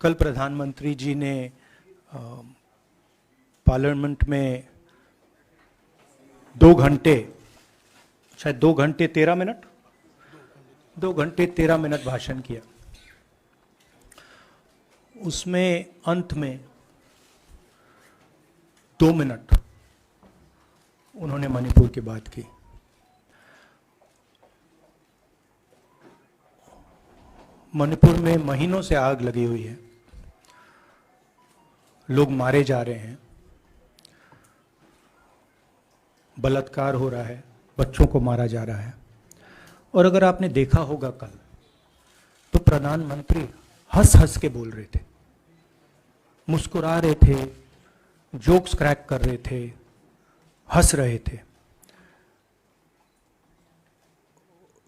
कल प्रधानमंत्री जी ने पार्लियामेंट में 2 घंटे, शायद 2 घंटे 13 मिनट, 2 घंटे 13 मिनट भाषण किया। उसमें अंत में 2 मिनट उन्होंने मणिपुर की बात की। मणिपुर में महीनों से आग लगी हुई है, लोग मारे जा रहे हैं, बलात्कार हो रहा है, बच्चों को मारा जा रहा है। और अगर आपने देखा होगा कल, तो प्रधानमंत्री हंस हंस के बोल रहे थे, मुस्कुरा रहे थे, जोक्स क्रैक कर रहे थे, हंस रहे थे।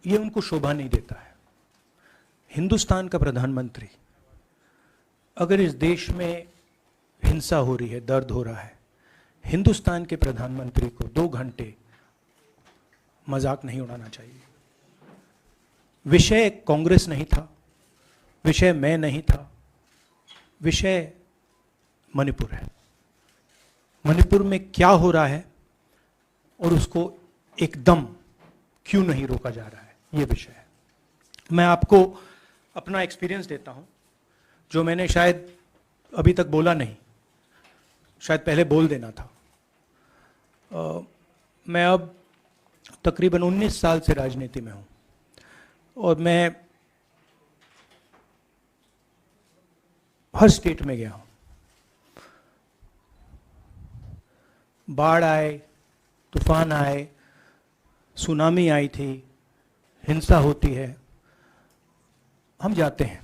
ये उनको शोभा नहीं देता है। हिंदुस्तान का प्रधानमंत्री, अगर इस देश में हिंसा हो रही है, दर्द हो रहा है, हिंदुस्तान के प्रधानमंत्री को 2 घंटे मजाक नहीं उड़ाना चाहिए। विषय कांग्रेस नहीं था, विषय मैं नहीं था, विषय मणिपुर है। मणिपुर में क्या हो रहा है और उसको एकदम क्यों नहीं रोका जा रहा है, ये विषय है। मैं आपको अपना एक्सपीरियंस देता हूं, जो मैंने शायद अभी तक बोला नहीं, शायद पहले बोल देना था। मैं अब तकरीबन 19 साल से राजनीति में हूं और मैं हर स्टेट में गया हूं। बाढ़ आए, तूफान आए, सुनामी आई थी, हिंसा होती है, हम जाते हैं।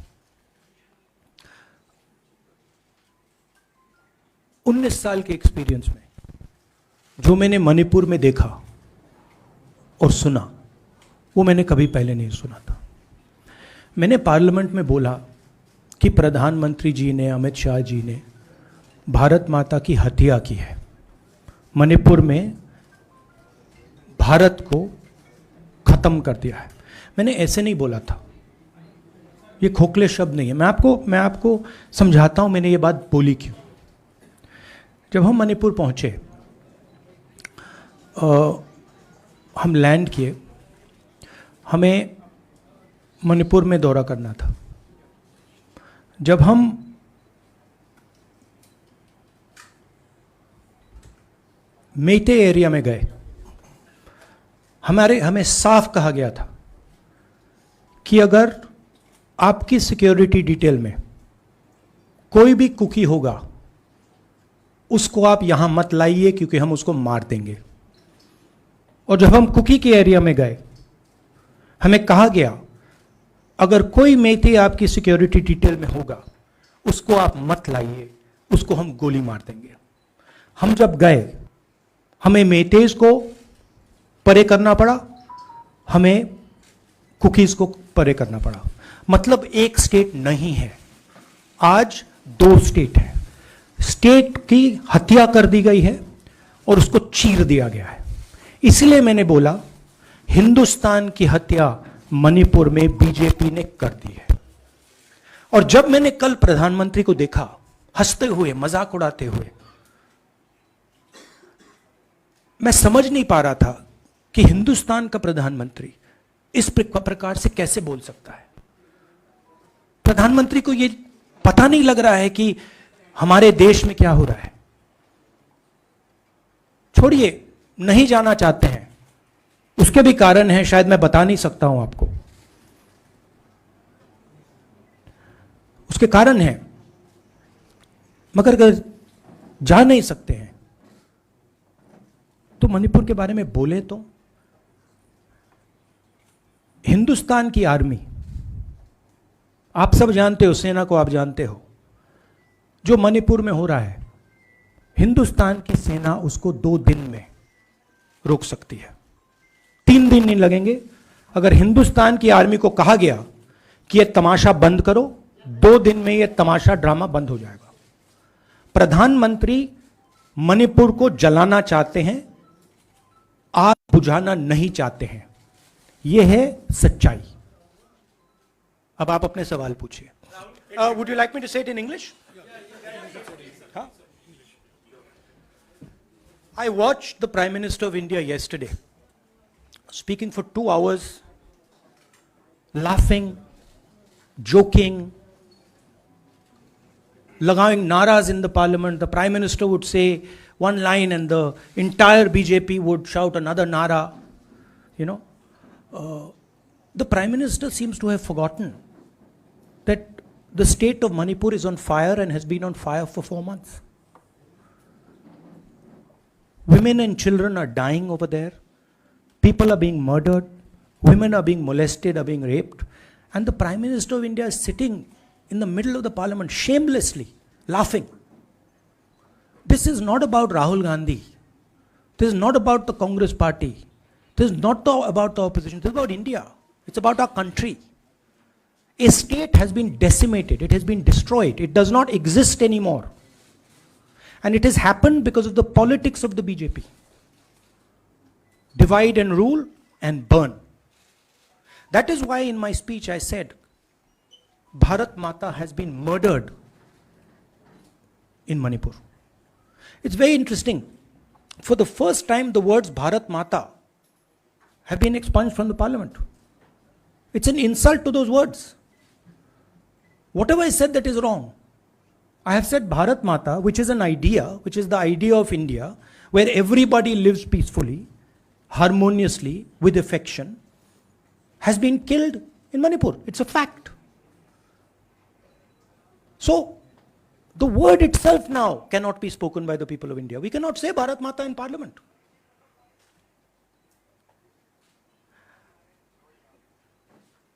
19 साल के एक्सपीरियंस में जो मैंने मणिपुर में देखा और सुना, वो मैंने कभी पहले नहीं सुना था। मैंने पार्लियामेंट में बोला कि प्रधानमंत्री जी ने, अमित शाह जी ने भारत माता की हत्या की है, मणिपुर में भारत को खत्म कर दिया है। मैंने ऐसे नहीं बोला था, ये खोखले शब्द नहीं है। मैं आपको समझाता हूं मैंने ये बात बोली क्यों। जब हम मणिपुर पहुंचे, हम लैंड किए, हमें मणिपुर में दौरा करना था। जब हम मेटे एरिया में गए, हमें साफ कहा गया था कि अगर आपकी सिक्योरिटी डिटेल में कोई भी कुकी होगा, उसको आप यहां मत लाइए क्योंकि हम उसको मार देंगे। और जब हम कुकी के एरिया में गए, हमें कहा गया अगर कोई मेथे आपकी सिक्योरिटी डिटेल में होगा, उसको आप मत लाइए, उसको हम गोली मार देंगे। हम जब गए, हमें मेतेज को परे करना पड़ा, हमें कुकीज को परे करना पड़ा। मतलब एक स्टेट नहीं है, आज 2 स्टेट है। स्टेट की हत्या कर दी गई है और उसको चीर दिया गया है। इसलिए मैंने बोला हिंदुस्तान की हत्या मणिपुर में बीजेपी ने कर दी है। और जब मैंने कल प्रधानमंत्री को देखा हंसते हुए, मजाक उड़ाते हुए, मैं समझ नहीं पा रहा था कि हिंदुस्तान का प्रधानमंत्री इस प्रकार से कैसे बोल सकता है। प्रधानमंत्री को यह पता नहीं लग रहा है कि हमारे देश में क्या हो रहा है। छोड़िए, नहीं जाना चाहते हैं, उसके भी कारण हैं, शायद मैं बता नहीं सकता हूं आपको, उसके कारण हैं। मगर अगर जा नहीं सकते हैं तो मणिपुर के बारे में बोले तो। हिंदुस्तान की आर्मी, आप सब जानते हो, सेना को आप जानते हो, जो मणिपुर में हो रहा है, हिंदुस्तान की सेना उसको 2 दिन में रोक सकती है, 3 दिन नहीं लगेंगे। अगर हिंदुस्तान की आर्मी को कहा गया कि यह तमाशा बंद करो, 2 दिन में यह तमाशा, ड्रामा बंद हो जाएगा। प्रधानमंत्री मणिपुर को जलाना चाहते हैं, आग बुझाना नहीं चाहते हैं। यह है सच्चाई। अब आप अपने सवाल पूछिए। Would you like me to say it in English? Huh? I watched the Prime Minister of India yesterday speaking for 2 hours, laughing, joking, लगावing naras in the parliament. The Prime Minister would say one line and the entire BJP would shout another nara. You know, the Prime Minister seems to have forgotten that the state of Manipur is on fire and has been on fire for 4 months. Women and children are dying over there. People are being murdered. Women are being molested, are being raped. And the Prime Minister of India is sitting in the middle of the parliament, shamelessly laughing. This is not about Rahul Gandhi. This is not about the Congress party. This is not about the opposition. This is about India. It's about our country. A state has been decimated. It has been destroyed. It does not exist anymore. And it has happened because of the politics of the BJP. Divide and rule and burn. That is why in my speech I said, Bharat Mata has been murdered in Manipur. It's very interesting. For the first time, the words Bharat Mata have been expunged from the parliament. It's an insult to those words. Whatever I said that is wrong. I have said Bharat Mata, which is an idea, which is the idea of India, where everybody lives peacefully, harmoniously, with affection, has been killed in Manipur. It's a fact. So, the word itself now cannot be spoken by the people of India. We cannot say Bharat Mata in parliament.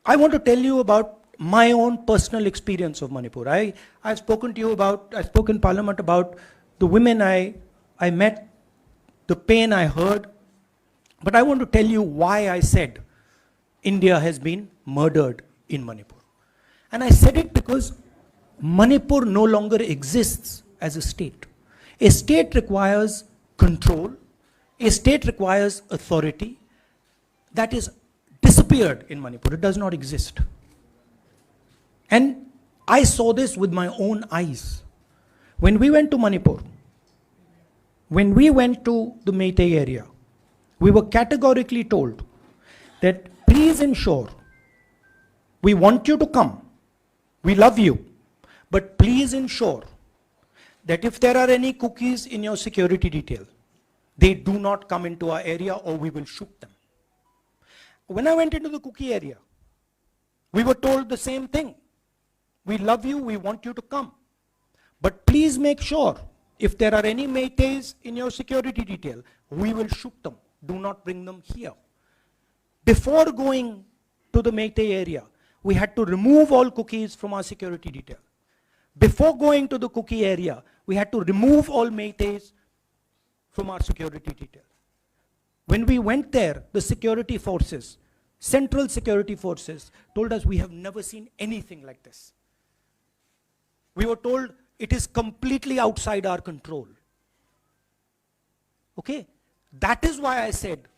I want to tell you about my own personal experience of Manipur. I've spoken to you about, I spoke in parliament about the women I met, the pain I heard. But I want to tell you why I said India has been murdered in Manipur. And I said it because Manipur no longer exists as a state. A state requires control. A state requires authority. That is disappeared in Manipur. It does not exist. And I saw this with my own eyes. When we went to Manipur, when we went to the Meitei area, we were categorically told that please ensure, we want you to come, we love you, but please ensure that if there are any cookies in your security detail, they do not come into our area or we will shoot them. When I went into the cookie area, we were told the same thing. We love you, we want you to come. But please make sure, if there are any Meiteis in your security detail, we will shoot them. Do not bring them here. Before going to the Meitei area, we had to remove all cookies from our security detail. Before going to the cookie area, we had to remove all Meiteis from our security detail. When we went there, the security forces, central security forces, told us we have never seen anything like this. We were told it is completely outside our control. Okay? That is why I said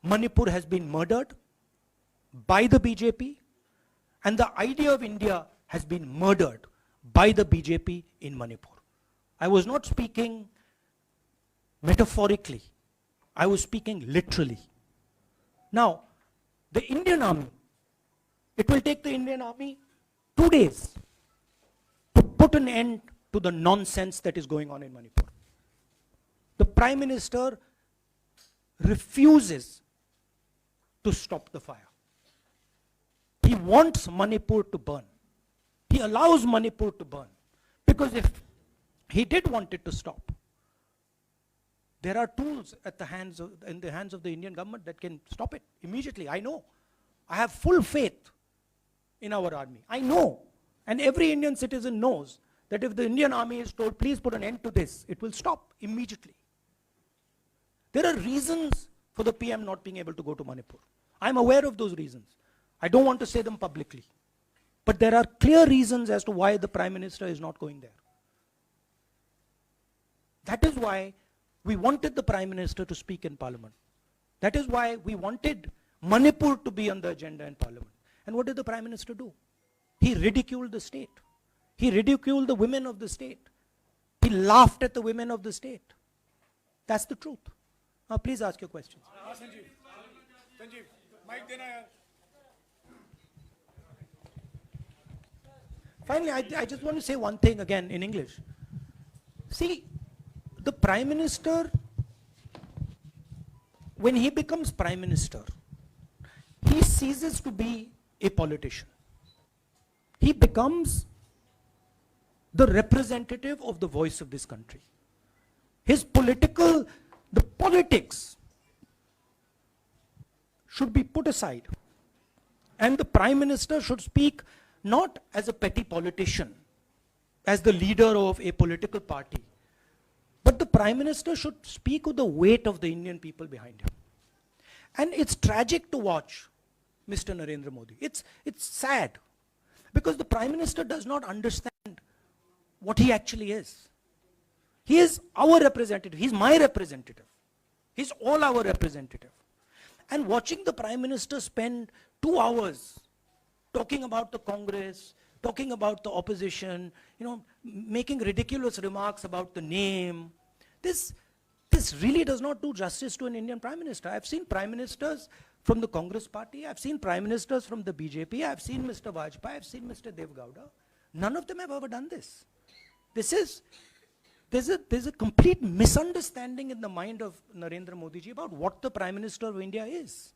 Manipur has been murdered by the BJP and the idea of India has been murdered by the BJP in Manipur. I was not speaking metaphorically. I was speaking literally. Now, the Indian army, it will take the Indian army 2 days to put an end to the nonsense that is going on in Manipur. The Prime Minister refuses to stop the fire. He wants Manipur to burn. He allows Manipur to burn. Because if he did want it to stop, there are tools in the hands of the Indian government that can stop it immediately. I know. I have full faith in our army. I know. And every Indian citizen knows that if the Indian army is told, please put an end to this, it will stop immediately. There are reasons for the PM not being able to go to Manipur. I'm aware of those reasons. I don't want to say them publicly. But there are clear reasons as to why the Prime Minister is not going there. That is why we wanted the Prime Minister to speak in Parliament. That is why we wanted Manipur to be on the agenda in Parliament. And what did the Prime Minister do? He ridiculed the state. He ridiculed the women of the state. He laughed at the women of the state. That's the truth. Now please ask your questions. Sanjeev, mic dena yaar. Finally, I just want to say one thing again in English. See, the Prime Minister, when he becomes Prime Minister, he ceases to be a politician. He becomes the representative of the voice of this country. His the politics should be put aside. And the Prime Minister should speak not as a petty politician, as the leader of a political party, but the Prime Minister should speak with the weight of the Indian people behind him. And it's tragic to watch Mr. Narendra Modi. It's sad, because the Prime Minister does not understand what he actually is. He is our representative. He's my representative. He's all our representative. And watching the Prime Minister spend 2 hours talking about the Congress, talking about the opposition, making ridiculous remarks about the name, this really does not do justice to an Indian Prime Minister. I've seen Prime Ministers from the Congress party, I've seen Prime Ministers from the BJP, I've seen Mr. Vajpayee, I've seen Mr. Dev Gowda. None of them have ever done this. There's a complete misunderstanding in the mind of Narendra Modi ji about what the Prime Minister of India is.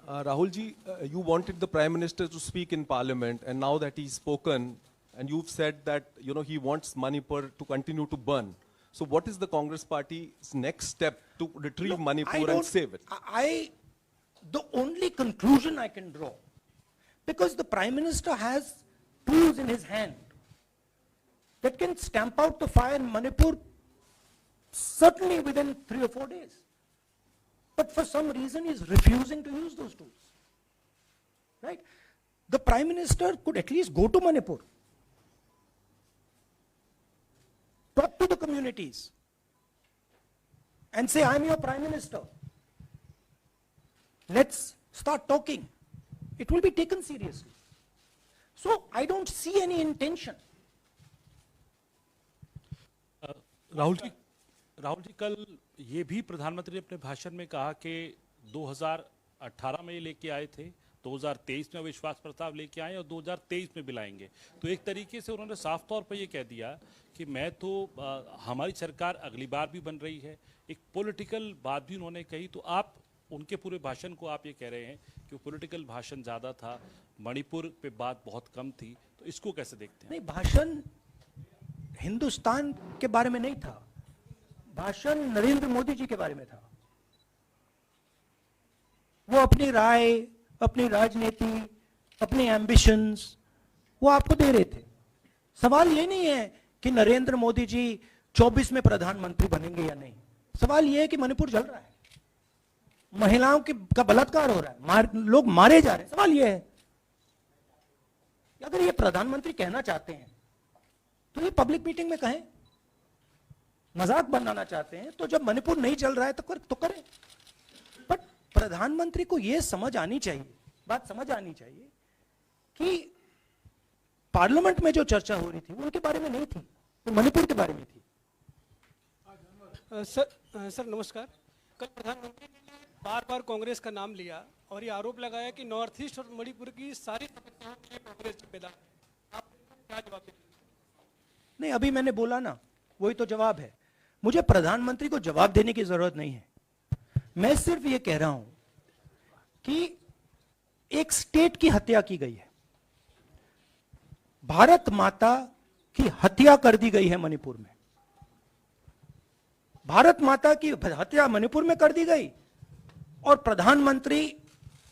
Rahul ji, you wanted the Prime Minister to speak in Parliament, and now that he's spoken, and you've said that he wants Manipur to continue to burn. So what is the Congress Party's next step to retrieve Manipur and save it? The only conclusion I can draw, because the Prime Minister has tools in his hand that can stamp out the fire in Manipur certainly within 3 or 4 days. But for some reason he's refusing to use those tools. Right? The Prime Minister could at least go to Manipur, talk to the communities, and say, I'm your Prime Minister. Let's start talking. It will be taken seriously. So I don't see any intention. Rahul ji कल ये भी प्रधानमंत्री ने अपने भाषण में कहा कि 2018 में ये लेके आए थे, 2023 में विश्वास प्रस्ताव लेके आए और 2023 में भी लाएंगे। तो एक तरीके से उन्होंने साफ तौर पर ये कह दिया कि हमारी सरकार अगली बार भी बन रही है। एक पॉलिटिकल बात भी उन्होंने कही। तो आप उनके पूरे भाषण को आप ये कह रहे हैं कि पॉलिटिकल भाषण ज़्यादा था, मणिपुर पे बात बहुत कम थी, तो इसको कैसे देखते हैं? नहीं, भाषण हिंदुस्तान के बारे में नहीं था, भाषण नरेंद्र मोदी जी के बारे में था। वो अपनी राय, अपनी राजनीति, अपने एम्बिशंस वो आपको दे रहे थे। सवाल ये नहीं है कि नरेंद्र मोदी जी 24 में प्रधानमंत्री बनेंगे या नहीं। सवाल ये है कि मणिपुर जल रहा है, महिलाओं का बलात्कार हो रहा है, लोग मारे जा रहे हैं। सवाल ये है कि अगर ये प्रधानमंत्री कहना चाहते हैं तो ये पब्लिक मीटिंग में कहें। मजाक बनाना चाहते हैं तो जब मणिपुर नहीं चल रहा है तो करें। बट प्रधानमंत्री को ये समझ आनी चाहिए, बात समझ आनी चाहिए कि पार्लियामेंट में जो चर्चा हो रही थी वो उनके बारे में नहीं थी, वो मणिपुर के बारे में थी। सर नमस्कार। कल प्रधानमंत्री ने बार बार कांग्रेस का नाम लिया और ये आरोप लगाया कि नॉर्थ ईस्ट और मणिपुर की सारी समस्याओं के लिए कांग्रेस जिम्मेदार। आप क्या जवाब देंगे? नहीं, अभी मैंने बोला ना, वही तो जवाब है। मुझे प्रधानमंत्री को जवाब देने की जरूरत नहीं है। मैं सिर्फ ये कह रहा हूं कि एक स्टेट की हत्या की गई है, भारत माता की हत्या कर दी गई है मणिपुर में। भारत माता की हत्या मणिपुर में कर दी गई और प्रधानमंत्री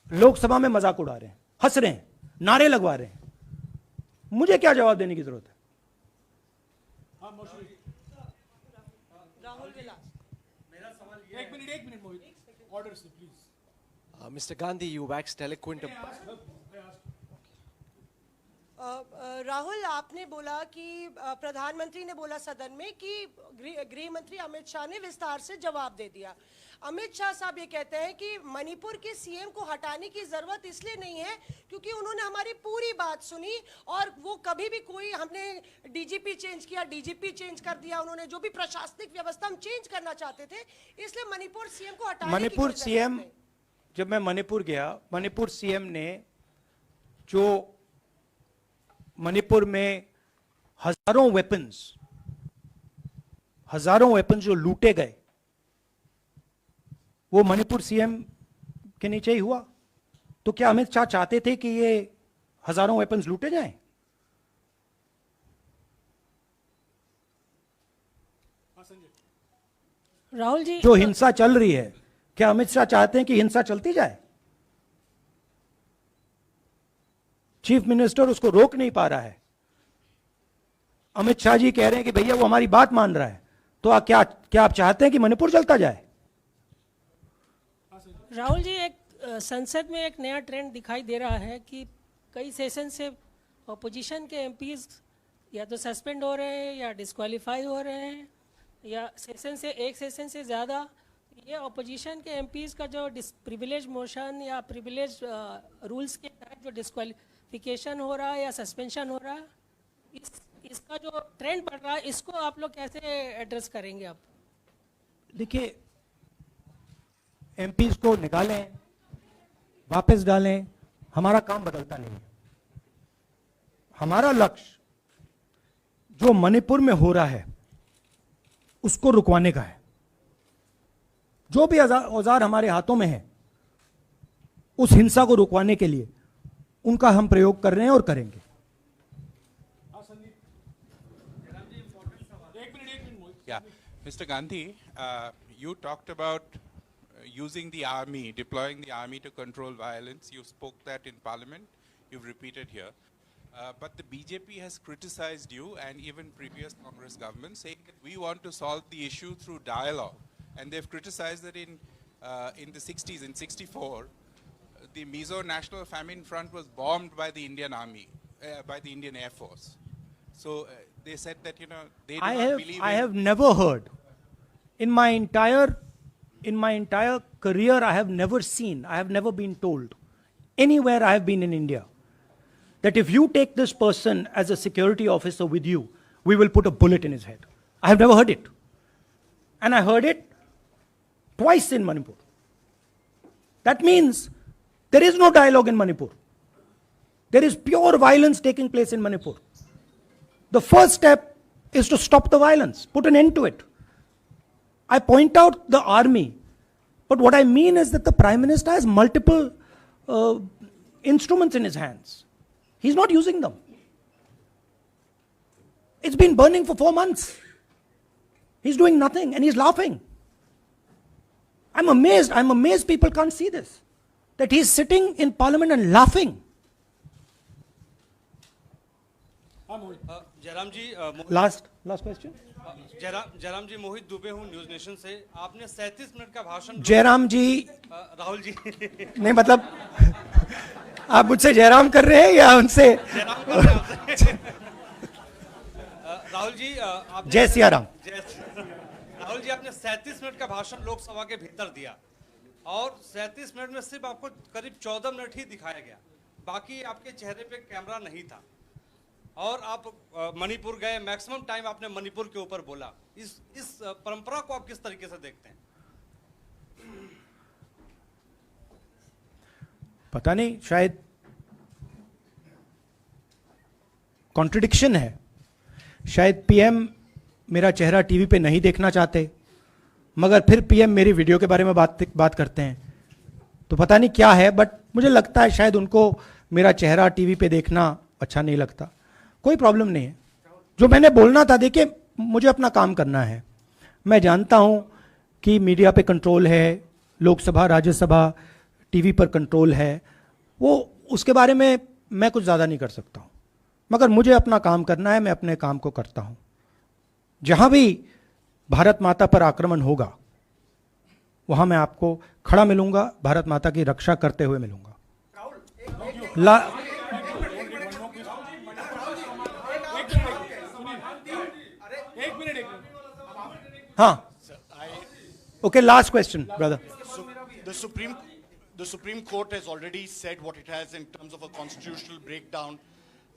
लोकसभा में मजाक उड़ा रहे हैं, हंस रहे हैं, नारे लगवा रहे हैं। मुझे क्या जवाब देने की जरूरत है? एक मिनट मोहित, ऑर्डर से please. Mr. Gandhi, you waxed eloquent. Rahul, आपने बोला कि प्रधानमंत्री ने बोला सदन में कि गृह मंत्री अमित शाह ने विस्तार से जवाब दे दिया। अमित शाह साहब ये कहते हैं कि मणिपुर के सीएम को हटाने की जरूरत इसलिए नहीं है क्योंकि उन्होंने हमारी पूरी बात सुनी और वो कभी भी कोई, हमने डीजीपी चेंज किया, डीजीपी चेंज कर दिया, उन्होंने जो भी प्रशासनिक व्यवस्था हम चेंज करना चाहते थे, इसलिए मणिपुर सीएम को हटाने मणिपुर की सीएम, जब मैं मणिपुर गया, मणिपुर सीएम ने जो मणिपुर में हजारों वेपन्स जो लूटे गए, वो मणिपुर सीएम के नीचे ही हुआ। तो क्या अमित शाह चाहते थे कि ये हजारों वेपन्स लूटे जाएं? राहुल जी, जो हिंसा चल रही है, क्या अमित शाह चाहते हैं कि हिंसा चलती जाए? चीफ मिनिस्टर उसको रोक नहीं पा रहा है। अमित शाह जी कह रहे हैं कि भैया वो हमारी बात मान रहा है, तो क्या आप चाहते हैं कि मणिपुर चलता जाए? राहुल जी, एक संसद में एक नया ट्रेंड दिखाई दे रहा है कि कई सेशन से ऑपोजिशन के एमपीज या तो सस्पेंड हो रहे हैं या डिस्क्वालीफाई हो रहे हैं, या एक सेशन से ज़्यादा। ये ऑपोजिशन के एमपीज का जो प्रिविलेज मोशन या प्रिविलेज रूल्स के तहत जो डिस्क्वालिफिकेशन हो रहा है या सस्पेंशन हो रहा है, इसका जो ट्रेंड बढ़ रहा है, इसको आप लोग कैसे एड्रेस करेंगे? आप देखिए, एमपीज को निकालें, वापस डालें, हमारा काम बदलता नहीं है। हमारा लक्ष्य जो मणिपुर में हो रहा है उसको रुकवाने का है। जो भी औजार हमारे हाथों में है, उस हिंसा को रुकवाने के लिए उनका हम प्रयोग कर रहे हैं और करेंगे। Yeah, Mr. Gandhi, you talked about using the army, deploying the army to control violence. You spoke that in Parliament. You've repeated here. But the BJP has criticized you and even previous Congress governments, saying that we want to solve the issue through dialogue. And they've criticized that in the 60s, in 64, the Mizo National Famine Front was bombed by the Indian Army, by the Indian Air Force. So they said that, they do not believe I have never heard in my entire career, I have never been told anywhere I have been in India that if you take this person as a security officer with you, we will put a bullet in his head. I have never heard it. And I heard it twice in Manipur. That means there is no dialogue in Manipur. There is pure violence taking place in Manipur. The first step is to stop the violence, put an end to it. I point out the army, but what I mean is that the Prime Minister has multiple instruments in his hands. He's not using them. It's been burning for 4 months. He's doing nothing and he's laughing. I'm amazed people can't see this. That he's sitting in Parliament and laughing. Jairam ji, Last question. Jairam जी, मोहित दुबे हूँ news nation से। आपने 37 minute का भाषण। जयराम जी, राहुल जी नहीं, मतलब आप मुझसे जयराम कर रहे हैं या उनसे? राहुल जी, जय सिया राम। राहुल जी, आपने 37 मिनट का भाषण लोकसभा के भीतर दिया और 37 मिनट में सिर्फ आपको करीब 14 मिनट ही दिखाया गया, बाकी आपके चेहरे पे कैमरा नहीं था। और आप मणिपुर गए, मैक्सिमम टाइम आपने मणिपुर के ऊपर बोला। इस परंपरा को आप किस तरीके से देखते हैं? पता नहीं, शायद कॉन्ट्रडिक्शन है। शायद पीएम मेरा चेहरा टीवी पे नहीं देखना चाहते, मगर फिर पीएम मेरी वीडियो के बारे में बात करते हैं। तो पता नहीं क्या है, बट मुझे लगता है शायद उनको मेरा चेहरा टीवी पे देखना अच्छा नहीं लगता। कोई प्रॉब्लम नहीं है। जो मैंने बोलना था, देखिए, मुझे अपना काम करना है। मैं जानता हूं कि मीडिया पे कंट्रोल है, लोकसभा, राज्यसभा, टीवी पर कंट्रोल है, वो उसके बारे में मैं कुछ ज़्यादा नहीं कर सकता हूँ, मगर मुझे अपना काम करना है। मैं अपने काम को करता हूँ। जहाँ भी भारत माता पर आक्रमण होगा, वहाँ मैं आपको खड़ा मिलूंगा, भारत माता की रक्षा करते हुए मिलूंगा। Huh. Okay, last question, brother. So the Supreme Court has already said what it has in terms of a constitutional breakdown,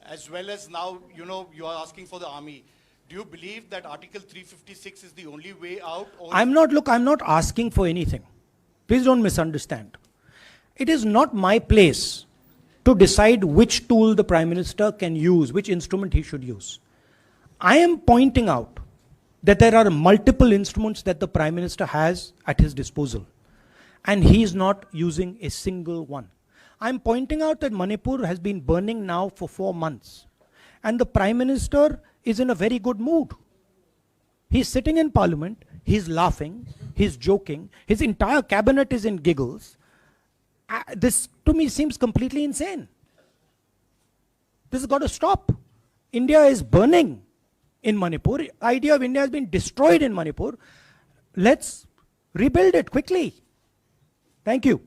as well as now, you are asking for the army. Do you believe that Article 356 is the only way out? Or I'm not asking for anything. Please don't misunderstand. It is not my place to decide which tool the Prime Minister can use, which instrument he should use. I am pointing out that there are multiple instruments that the Prime Minister has at his disposal, and he is not using a single one. I'm pointing out that Manipur has been burning now for 4 months, and the Prime Minister is in a very good mood. He's sitting in Parliament, he's laughing, he's joking, his entire cabinet is in giggles. This to me seems completely insane. This has got to stop. India is burning in Manipur. The idea of India has been destroyed in Manipur. Let's rebuild it quickly. Thank you.